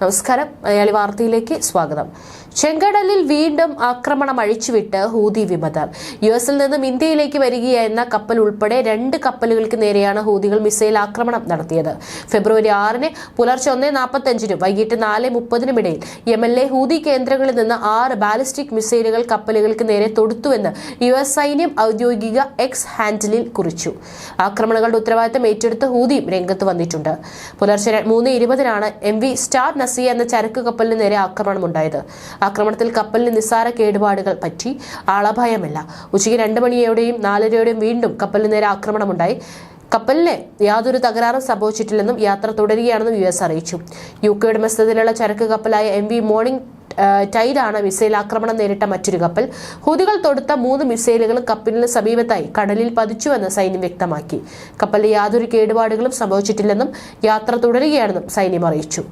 നമസ്കാരം, മലയാളി വാർത്തയിലേക്ക് സ്വാഗതം. ചെങ്കടലിൽ വീണ്ടും ആക്രമണം അഴിച്ചുവിട്ട് ഹൂതി വിമതർ. യുഎസിൽ നിന്നും ഇന്ത്യയിലേക്ക് വരികയായിരുന്ന കപ്പൽ ഉൾപ്പെടെ 2 കപ്പലുകൾക്ക് നേരെയാണ് ഹൂതികൾ മിസൈൽ ആക്രമണം നടത്തിയത്. ഫെബ്രുവരി 6-ന് പുലർച്ചെ 1:45-നും വൈകിട്ട് 4:30-നും ഇടയിൽ യമനിലെ ഹൂതി കേന്ദ്രങ്ങളിൽ നിന്ന് 6 ബാലിസ്റ്റിക് മിസൈലുകൾ കപ്പലുകൾക്ക് നേരെ തൊടുത്തുവെന്ന് യുഎസ് സൈന്യം ഔദ്യോഗിക എക്സ് ഹാൻഡിലിൽ കുറിച്ചു. ആക്രമണങ്ങളുടെ ഉത്തരവാദിത്തം ഏറ്റെടുത്ത് ഹൂതിയും രംഗത്ത് വന്നിട്ടുണ്ട്. പുലർച്ചെ 3:20-നാണ് MV സ്റ്റാർ നസിയ എന്ന ചരക്ക് കപ്പലിന് നേരെ ആക്രമണമുണ്ടായത്. ആക്രമണത്തിൽ കപ്പലിന് നിസ്സാര കേടുപാടുകൾ പറ്റി. ആളപായമല്ല. ഉച്ചയ്ക്ക് 2 മണിയോടെയും 4:30-യോടെയും വീണ്ടും കപ്പലിന് നേരെ ആക്രമണമുണ്ടായി. കപ്പലിന് യാതൊരു തകരാറും സംഭവിച്ചിട്ടില്ലെന്നും യാത്ര തുടരുകയാണെന്നും US അറിയിച്ചു. UK ഉടമസ്ഥതയിലുള്ള ചരക്ക് കപ്പലായ MV മോർണിംഗ് ടൈഡാണ് മിസൈൽ ആക്രമണം നേരിട്ട മറ്റൊരു കപ്പൽ. ഹൂതികൾ തൊടുത്ത 3 മിസൈലുകളും കപ്പലിന് സമീപത്തായി കടലിൽ പതിച്ചുവെന്ന് സൈന്യം വ്യക്തമാക്കി. കപ്പലിന് യാതൊരു കേടുപാടുകളും സംഭവിച്ചിട്ടില്ലെന്നും യാത്ര തുടരുകയാണെന്നും സൈന്യം അറിയിച്ചു.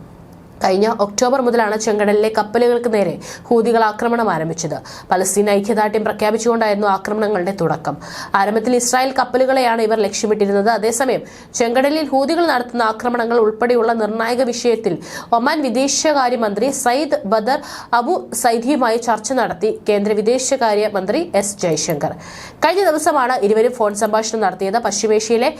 കഴിഞ്ഞ ഒക്ടോബർ മുതലാണ് ചെങ്കടലിലെ കപ്പലുകൾക്ക് നേരെ ഹൂതികൾ ആക്രമണം ആരംഭിച്ചത്. പലസ്തീൻ ഐക്യദാർഢ്യം പ്രഖ്യാപിച്ചുകൊണ്ടായിരുന്നു ആക്രമണങ്ങളുടെ തുടക്കം. ആരംഭത്തിൽ ഇസ്രായേൽ കപ്പലുകളെയാണ് ഇവർ ലക്ഷ്യമിട്ടിരുന്നത്. അതേസമയം ചെങ്കടലിൽ ഹൂതികൾ നടത്തുന്ന ആക്രമണങ്ങൾ ഉൾപ്പെടെയുള്ള നിർണായക വിഷയത്തിൽ ഒമാൻ വിദേശകാര്യമന്ത്രി സയ്യിദ് ബദർ അബു സൈദിയുമായി ചർച്ച നടത്തി കേന്ദ്ര വിദേശകാര്യ മന്ത്രി S ജയശങ്കർ. കഴിഞ്ഞ ദിവസമാണ് ഇരുവരും ഫോൺ സംഭാഷണം നടത്തിയത്. പശ്ചിമേഷ്യയിലെ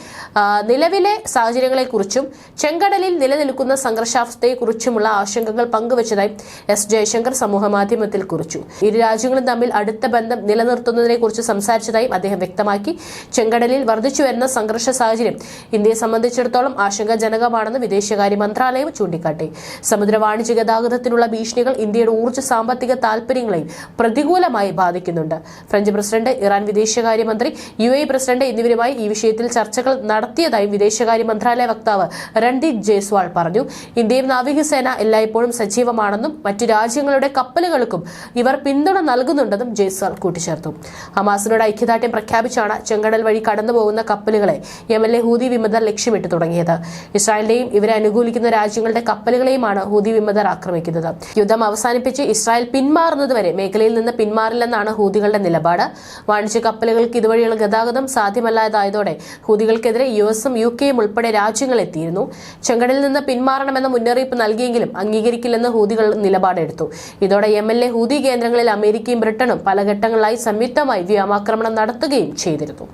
നിലവിലെ സാഹചര്യങ്ങളെക്കുറിച്ചും ചെങ്കടലിൽ നിലനിൽക്കുന്ന സംഘർഷാവസ്ഥയെക്കുറിച്ചും ആശങ്കകൾ പങ്കുവച്ചതായി S ജയശങ്കർ സമൂഹമാധ്യമത്തിൽ കുറിച്ചു. ഇരു രാജ്യങ്ങളും തമ്മിൽ അടുത്ത ബന്ധം നിലനിർത്തുന്നതിനെ കുറിച്ച് സംസാരിച്ചതായും അദ്ദേഹം വ്യക്തമാക്കി. ചെങ്കടലിൽ വർദ്ധിച്ചുവരുന്ന സംഘർഷ സാഹചര്യം ഇന്ത്യയെ സംബന്ധിച്ചിടത്തോളം ആശങ്കാജനകമാണെന്ന് വിദേശകാര്യ മന്ത്രാലയം ചൂണ്ടിക്കാട്ടി. സമുദ്ര വാണിജ്യ ഗതാഗതത്തിനുള്ള ഭീഷണികൾ ഇന്ത്യയുടെ ഊർജ്ജ സാമ്പത്തിക താൽപര്യങ്ങളെയും പ്രതികൂലമായി ബാധിക്കുന്നുണ്ട്. ഫ്രഞ്ച് പ്രസിഡന്റ്, ഇറാൻ വിദേശകാര്യമന്ത്രി, UAE പ്രസിഡന്റ് എന്നിവരുമായി ഈ വിഷയത്തിൽ ചർച്ചകൾ നടത്തിയതായും വിദേശകാര്യ മന്ത്രാലയ വക്താവ് രൺദീപ് ജയ്സ്വാൾ പറഞ്ഞു. ഇന്ത്യയും നാവികസേന എല്ലായ്പ്പോഴും സജീവമാണെന്നും മറ്റു രാജ്യങ്ങളുടെ കപ്പലുകൾക്കും ഇവർ പിന്തുണ നൽകുന്നുണ്ടെന്നും ജയ്സ്വാൾ കൂട്ടിച്ചേർത്തു. ഹമാസിനോട് ഐക്യദാർഢ്യം പ്രഖ്യാപിച്ചാണ് ചെങ്കടൽ വഴി കടന്നുപോകുന്ന കപ്പലുകളെ യമനിലെ ഹൂതി വിമതർ ലക്ഷ്യമിട്ട് തുടങ്ങിയത്. ഇസ്രായേലിന്റെയും ഇവരെ അനുകൂലിക്കുന്ന രാജ്യങ്ങളുടെ കപ്പലുകളെയുമാണ് ഹൂതി വിമതർ ആക്രമിക്കുന്നത്. യുദ്ധം അവസാനിപ്പിച്ച് ഇസ്രായേൽ പിന്മാറുന്നതുവരെ മേഖലയിൽ നിന്ന് പിന്മാറില്ലെന്നാണ് ഹൂതികളുടെ നിലപാട്. വാണിജ്യ കപ്പലുകൾക്ക് ഇതുവഴിയുള്ള ഗതാഗതം സാധ്യമല്ലാതായതോടെ ഹൂതികൾക്കെതിരെ US-ഉം UK-യും ഉൾപ്പെടെ രാജ്യങ്ങൾ എത്തിയിരുന്നു. ചെങ്കടലിൽ നിന്ന് പിന്മാറണമെന്ന മുന്നറിയിപ്പ് നൽകിയെങ്കിലും അംഗീകരിക്കില്ലെന്ന് ഹൂതികൾ നിലപാടെടുത്തു. ഇതോടെ യമനിലെ ഹൂതി കേന്ദ്രങ്ങളിൽ അമേരിക്കയും ബ്രിട്ടനും പല ഘട്ടങ്ങളിലായി സംയുക്തമായി വ്യോമാക്രമണം നടത്തുകയും ചെയ്തിരുന്നു.